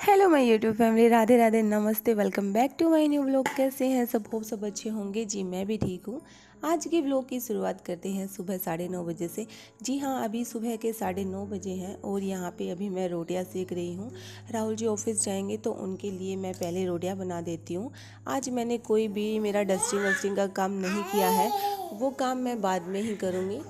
Hello my YouTube family, Radhe Radhe, नमस्ते, welcome back to my new blog. कैसे हैं सब? होप सब अच्छे होंगे। जी मैं भी ठीक हूँ। आज के ब्लॉग की शुरुआत करते हैं सुबह 9:30 बजे से। जी हाँ, अभी सुबह के 9:30 बजे हैं और यहाँ पे अभी मैं रोटियाँ सेक रही हूँ। राहुल जी ऑफिस जाएंगे तो उनके लिए मैं पहले रोटियाँ बना देती हूँ। आज मैंने कोई भी मेरा डस्टिंग वस्टिंग का काम नहीं किया है, वो काम मैं बाद में ही करूँगी।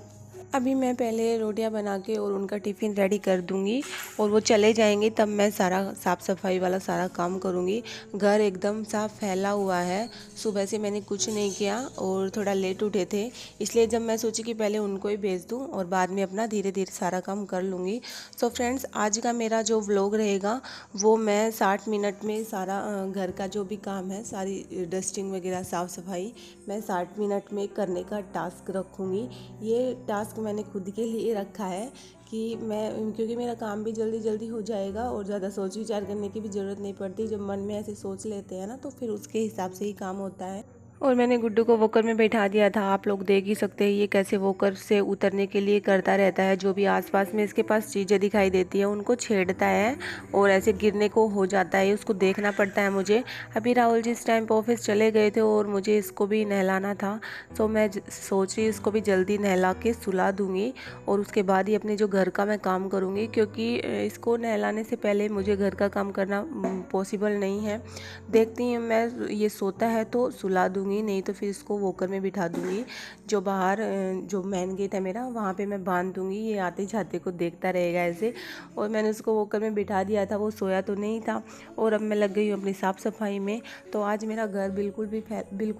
अभी मैं पहले रोटियां बना के और उनका टिफ़िन रेडी कर दूंगी और वो चले जाएंगे, तब मैं सारा साफ़ सफाई वाला सारा काम करूंगी। घर एकदम साफ फैला हुआ है, सुबह से मैंने कुछ नहीं किया और थोड़ा लेट उठे थे, इसलिए जब मैं सोची कि पहले उनको ही भेज दूं और बाद में अपना धीरे धीरे सारा काम कर लूँगी। सो फ्रेंड्स, आज का मेरा जो व्लॉग रहेगा वो मैं 60 मिनट में सारा घर का जो भी काम है, सारी डस्टिंग वगैरह साफ़ सफाई मैं 60 मिनट में करने का टास्क रखूँगी। ये टास्क मैंने खुद के लिए रखा है कि मैं, क्योंकि मेरा काम भी जल्दी जल्दी हो जाएगा और ज़्यादा सोच विचार करने की भी ज़रूरत नहीं पड़ती। जब मन में ऐसे सोच लेते हैं ना, तो फिर उसके हिसाब से ही काम होता है। और मैंने गुड्डू को वॉकर में बैठा दिया था। आप लोग देख ही सकते हैं ये कैसे वॉकर से उतरने के लिए करता रहता है। जो भी आसपास में इसके पास चीज़ें दिखाई देती है उनको छेड़ता है और ऐसे गिरने को हो जाता है, उसको देखना पड़ता है मुझे। अभी राहुल जी इस टाइम पर ऑफिस चले गए थे और मुझे इसको भी नहलाना था, तो मैं सोच रही इसको भी जल्दी नहला के सुला दूँगी और उसके बाद ही अपने जो घर का मैं काम करूँगी, क्योंकि इसको नहलाने से पहले मुझे घर का काम करना पॉसिबल नहीं है। देखती हूँ, मैं ये सोता है तो सुला दूँगी, नहीं तो फिर इसको वॉकर में बिठा दूँगी। जो बाहर जो मेन गेट है मेरा, वहाँ पे मैं बांध दूँगी, ये आते जाते को देखता रहेगा ऐसे। और मैंने उसको वॉकर में बिठा दिया था, वो सोया तो नहीं था। और अब मैं लग गई हूँ अपनी साफ़ सफाई में। तो आज मेरा घर बिल्कुल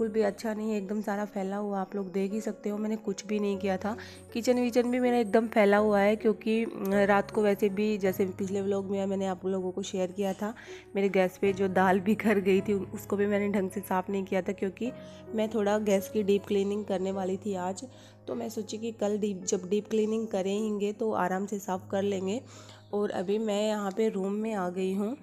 भी अच्छा नहीं है, एकदम सारा फैला हुआ, आप लोग देख ही सकते हो। मैंने कुछ भी नहीं किया था। किचन विचन भी मेरा एकदम फैला हुआ है, क्योंकि रात को वैसे भी, जैसे पिछले व्लॉग में मैंने आप लोगों को शेयर किया था, मेरे गैस पे जो दाल बिखर गई थी उसको भी मैंने ढंग से साफ़ नहीं किया था, क्योंकि मैं थोड़ा गैस की डीप क्लीनिंग करने वाली थी आज। तो मैं सोची कि कल जब डीप क्लीनिंग करेंगे तो आराम से साफ़ कर लेंगे। और अभी मैं यहाँ पे रूम में आ गई हूँ।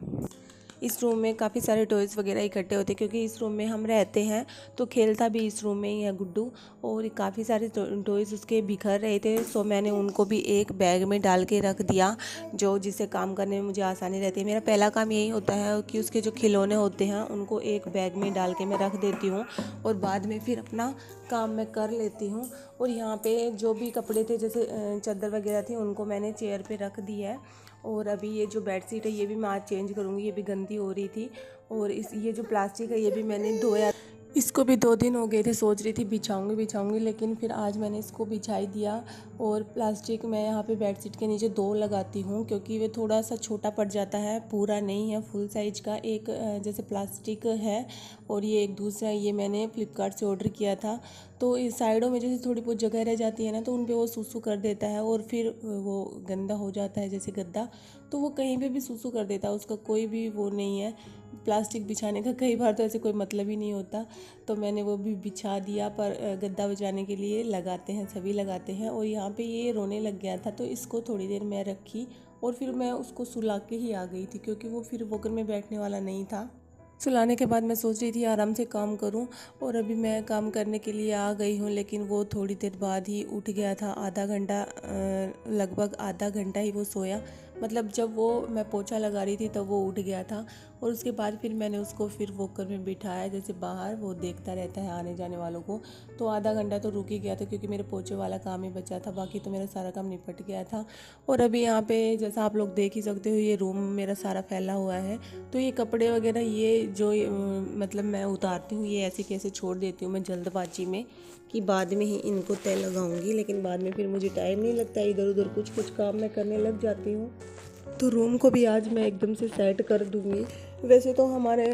इस रूम में काफ़ी सारे टॉयज़ वगैरह इकट्ठे होते हैं, क्योंकि इस रूम में हम रहते हैं, तो खेलता भी इस रूम में ही है गुड्डू। और काफ़ी सारे टॉयज़ उसके बिखर रहे थे, सो मैंने उनको भी एक बैग में डाल के रख दिया, जो जिससे काम करने में मुझे आसानी रहती है। मेरा पहला काम यही होता है कि उसके जो खिलौने होते हैं उनको एक बैग में डाल के मैं रख देती हूँ और बाद में फिर अपना काम मैं कर लेती हूँ। और यहाँ पे जो भी कपड़े थे, जैसे चादर वगैरह थी, उनको मैंने चेयर पे रख दिया है। और अभी ये जो बेडशीट है ये भी मैं आज चेंज करूँगी, ये भी गंदी हो रही थी। और ये जो प्लास्टिक है ये भी मैंने धोया, इसको भी 2 दिन हो गए थे, सोच रही थी बिछाऊंगी, लेकिन फिर आज मैंने इसको बिछाई दिया। और प्लास्टिक मैं यहाँ पे बेडशीट के नीचे 2 लगाती हूँ, क्योंकि वे थोड़ा सा छोटा पड़ जाता है, पूरा नहीं है फुल साइज का। एक जैसे प्लास्टिक है और ये एक दूसरा, ये मैंने फ्लिपकार्ट से ऑर्डर किया था। तो इस साइडों में जैसे थोड़ी बहुत जगह रह जाती है ना, तो उन पे वो सूसू कर देता है और फिर वो गंदा हो जाता है, जैसे गद्दा, तो वो कहीं पे भी सूसू कर देता है, उसका कोई भी वो नहीं है। प्लास्टिक बिछाने का कई बार तो ऐसे कोई मतलब ही नहीं होता, तो मैंने वो भी बिछा दिया। पर गद्दा बिछाने के लिए लगाते हैं, सभी लगाते हैं। और यहाँ पे ये रोने लग गया था, तो इसको थोड़ी देर मैं रखी और फिर मैं उसको सुला के ही आ गई थी, क्योंकि वो फिर वॉकर में बैठने वाला नहीं था। सुलाने के बाद मैं सोच रही थी आराम से काम करूं, और अभी मैं काम करने के लिए आ गई हूं, लेकिन वो थोड़ी देर बाद ही उठ गया था। आधा घंटा, लगभग आधा घंटा ही वो सोया। मतलब जब वो मैं पोछा लगा रही थी तब वो उठ गया था। और उसके बाद फिर मैंने उसको फिर वॉकर में बिठाया, जैसे बाहर वो देखता रहता है आने जाने वालों को। तो आधा घंटा तो रुक ही गया था, क्योंकि मेरे पोछे वाला काम ही बचा था, बाकी तो मेरा सारा काम निपट गया था। और अभी यहाँ पे जैसा आप लोग देख ही सकते हो, ये रूम मेरा सारा फैला हुआ है। तो ये कपड़े वगैरह ये जो मतलब मैं उतारती हूँ, ये ऐसे कैसे छोड़ देती हूँ मैं जल्दबाजी में, कि बाद में ही इनको तय लगाऊंगी, लेकिन बाद में फिर मुझे टाइम नहीं लगता, इधर उधर कुछ काम मैं करने लग जाती हूँ। तो रूम को भी आज मैं एकदम से सेट कर दूँगी। वैसे तो हमारे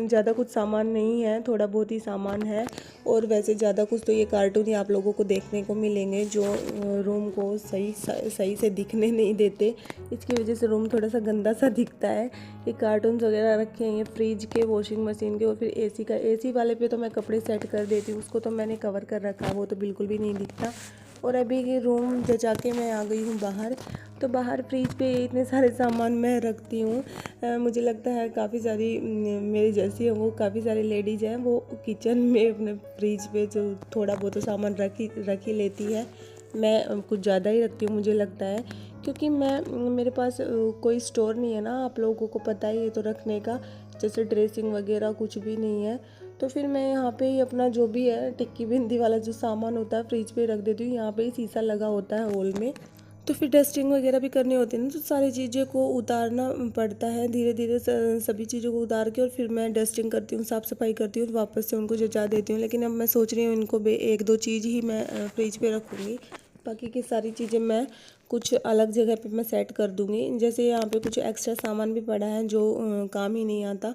ज़्यादा कुछ सामान नहीं है, थोड़ा बहुत ही सामान है। और वैसे ज़्यादा कुछ तो ये कार्टून ही आप लोगों को देखने को मिलेंगे, जो रूम को सही से दिखने नहीं देते। इसकी वजह से रूम थोड़ा सा गंदा सा दिखता है। ये कार्टून्स वगैरह रखे हैं, ये फ्रिज के, वॉशिंग मशीन के, और फिर एसी का। एसी वाले पे तो मैं कपड़े सेट कर देती हूँ, उसको तो मैंने कवर कर रखा है, वो तो बिल्कुल भी नहीं दिखता। और अभी ये रूम जचा के मैं आ गई हूँ बाहर। तो बाहर फ्रिज पे इतने सारे सामान मैं रखती हूँ। मुझे लगता है काफ़ी सारी मेरी जैसी है वो, काफ़ी सारी लेडीज़ हैं, वो किचन में अपने फ्रिज पे जो थोड़ा बहुत सामान रख ही लेती है। मैं कुछ ज़्यादा ही रखती हूँ मुझे लगता है, क्योंकि मेरे पास कोई स्टोर नहीं है ना, आप लोगों को पता ही है, तो रखने का जैसे ड्रेसिंग वगैरह कुछ भी नहीं है। तो फिर मैं यहाँ पे ही अपना जो भी है टिक्की बिंदी वाला जो सामान होता है फ्रिज पे रख देती हूँ। यहाँ पे ही शीशा लगा होता है हॉल में, तो फिर डस्टिंग वगैरह भी करनी होती है ना, तो सारी चीज़ें को उतारना पड़ता है धीरे धीरे, सभी चीज़ों को उतार के और फिर मैं डस्टिंग करती हूँ, साफ़ सफाई करती हूँ, वापस से उनको जचा देती हूँ। लेकिन अब मैं सोच रही हूँ इनको एक दो चीज़ ही मैं फ्रिज पे रखूँगी, बाकी की सारी चीज़ें मैं कुछ अलग जगह पे मैं सेट कर दूँगी। जैसे यहाँ पे कुछ एक्स्ट्रा सामान भी पड़ा है जो काम ही नहीं आता,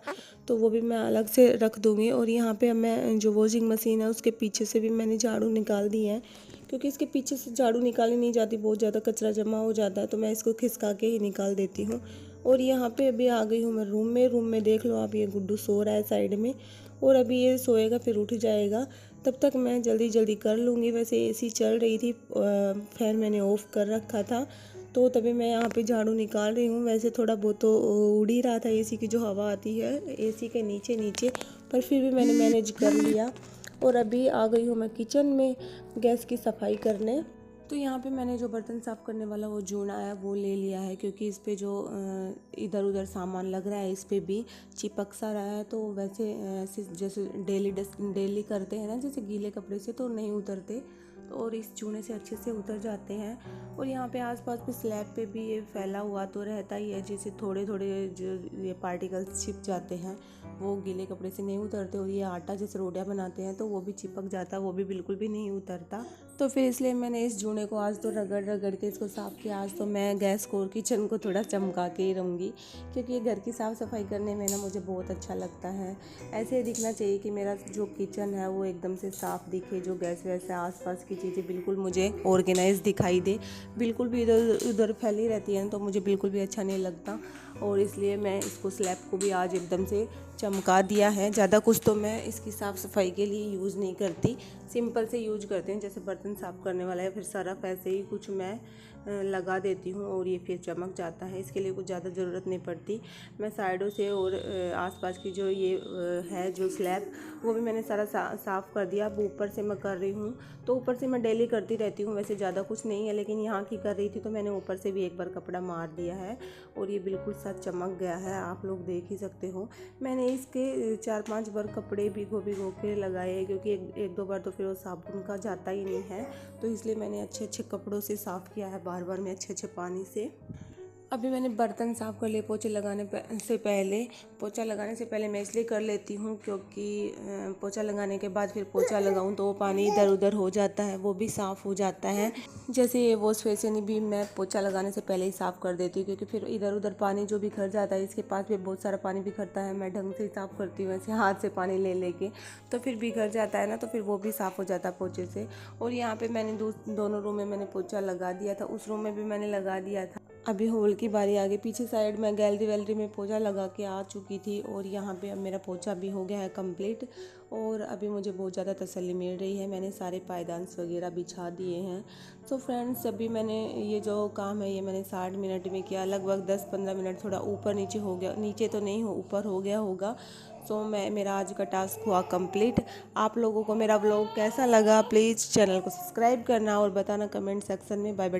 तो वो भी मैं अलग से रख दूँगी। और यहाँ पे मैं जो वॉशिंग मशीन है उसके पीछे से भी मैंने झाड़ू निकाल दी है, क्योंकि इसके पीछे से झाड़ू निकाली नहीं जाती, बहुत ज़्यादा कचरा जमा हो जाता है, तो मैं इसको खिसका के ही निकाल देती हूँ। और यहाँ पे अभी आ गई हूँ मैं रूम में देख लो आप, ये गुड्डू सो रहा है साइड में, और अभी ये सोएगा फिर उठ जाएगा, तब तक मैं जल्दी जल्दी कर लूँगी। वैसे एसी चल रही थी, फैन मैंने ऑफ़ कर रखा था, तो तभी मैं यहाँ पे झाड़ू निकाल रही हूँ। वैसे थोड़ा बहुत तो उड़ ही रहा था एसी की जो हवा आती है एसी के नीचे नीचे, पर फिर भी मैंने मैनेज कर लिया। और अभी आ गई हूँ मैं किचन में गैस की सफाई करने। तो यहाँ पे मैंने जो बर्तन साफ़ करने वाला वो जूना है वो ले लिया है, क्योंकि इस पे जो इधर उधर सामान लग रहा है इस पे भी चिपक सा रहा है। तो वैसे ऐसे जैसे डेली करते हैं ना, जैसे गीले कपड़े से तो नहीं उतरते, और इस चूने से अच्छे से उतर जाते हैं। और यहाँ पे आसपास भी स्लैब पे भी ये फैला हुआ तो रहता ही है, जैसे थोड़े थोड़े जो ये पार्टिकल्स छिप जाते हैं वो गीले कपड़े से नहीं उतरते। और ये आटा जैसे रोटियां बनाते हैं तो वो भी चिपक जाता है, वो भी बिल्कुल भी नहीं उतरता। तो फिर इसलिए मैंने इस जूने को आज तो रगड़ रगड़ के इसको साफ़ किया। आज तो मैं गैस को और किचन को थोड़ा चमका के ही रहूँगी, क्योंकि ये घर की साफ़ सफाई करने में ना मुझे बहुत अच्छा लगता है। ऐसे ही दिखना चाहिए कि मेरा जो किचन है वो एकदम से साफ़ दिखे, जो गैस वैसे आसपास की चीज़ें बिल्कुल मुझे ऑर्गेनाइज दिखाई दे। बिल्कुल भी इधर उधर फैली रहती है तो मुझे बिल्कुल भी अच्छा नहीं लगता, और इसलिए मैं इसको स्लैब को भी आज एकदम से चमका दिया है। ज़्यादा कुछ तो मैं इसकी साफ़ सफाई के लिए यूज़ नहीं करती, सिंपल से यूज करते हैं, जैसे बर्तन साफ़ करने वाला है फिर सरफ ऐसे ही कुछ मैं लगा देती हूँ और ये फिर चमक जाता है। इसके लिए कुछ ज़्यादा ज़रूरत नहीं पड़ती। मैं साइडों से और आसपास की जो ये है जो स्लैब वो भी मैंने सारा साफ़ कर दिया। अब ऊपर से मैं कर रही हूँ, तो ऊपर से मैं डेली करती रहती हूँ, वैसे ज़्यादा कुछ नहीं है, लेकिन यहाँ की कर रही थी तो मैंने ऊपर से भी एक बार कपड़ा मार दिया है और ये बिल्कुल सा चमक गया है, आप लोग देख ही सकते हो। मैंने इसके 4-5 बार कपड़े भिगो के लगाए हैं, क्योंकि एक दो बार तो फिर वो साबुन का जाता ही नहीं है, तो इसलिए मैंने अच्छे अच्छे कपड़ों से साफ़ किया है बार बार में अच्छे अच्छे पानी से। अभी मैंने बर्तन साफ़ कर लिए। पोछा लगाने से पहले मैं इसलिए कर लेती हूँ क्योंकि पोछा लगाने के बाद फिर पोछा लगाऊँ तो वो पानी इधर उधर हो जाता है, वो भी साफ़ हो जाता है। जैसे ये वॉश बेसिन भी मैं पोछा लगाने से पहले ही साफ़ कर देती हूँ, क्योंकि फिर इधर उधर पानी जो बिखर जाता है, इसके पास भी बहुत सारा पानी बिखरता है, मैं ढंग से ही साफ़ करती हूँ ऐसे हाथ से पानी ले लेके, तो फिर बिखर जाता है ना, तो फिर वो भी साफ़ हो जाता है पोछे से। और यहाँ पे मैंने दोनों रूम में मैंने पोछा लगा दिया था, उस रूम में भी मैंने लगा दिया था। अभी हॉल की बारी आ गई। पीछे साइड में गैलरी वैलरी में पोछा लगा के आ चुकी थी, और यहाँ पे अब मेरा पोछा भी हो गया है कंप्लीट। और अभी मुझे बहुत ज़्यादा तसल्ली मिल रही है, मैंने सारे पायदान्स वगैरह बिछा दिए हैं। सो फ्रेंड्स, अभी मैंने ये जो काम है ये मैंने 60 मिनट में किया, लगभग 10-15 मिनट थोड़ा ऊपर नीचे हो गया, नीचे तो नहीं हो ऊपर हो गया होगा। सो मेरा आज का टास्क हुआ कंप्लीट। आप लोगों को मेरा व्लॉग कैसा लगा प्लीज़ चैनल को सब्सक्राइब करना और बताना कमेंट सेक्शन में। Bye bye.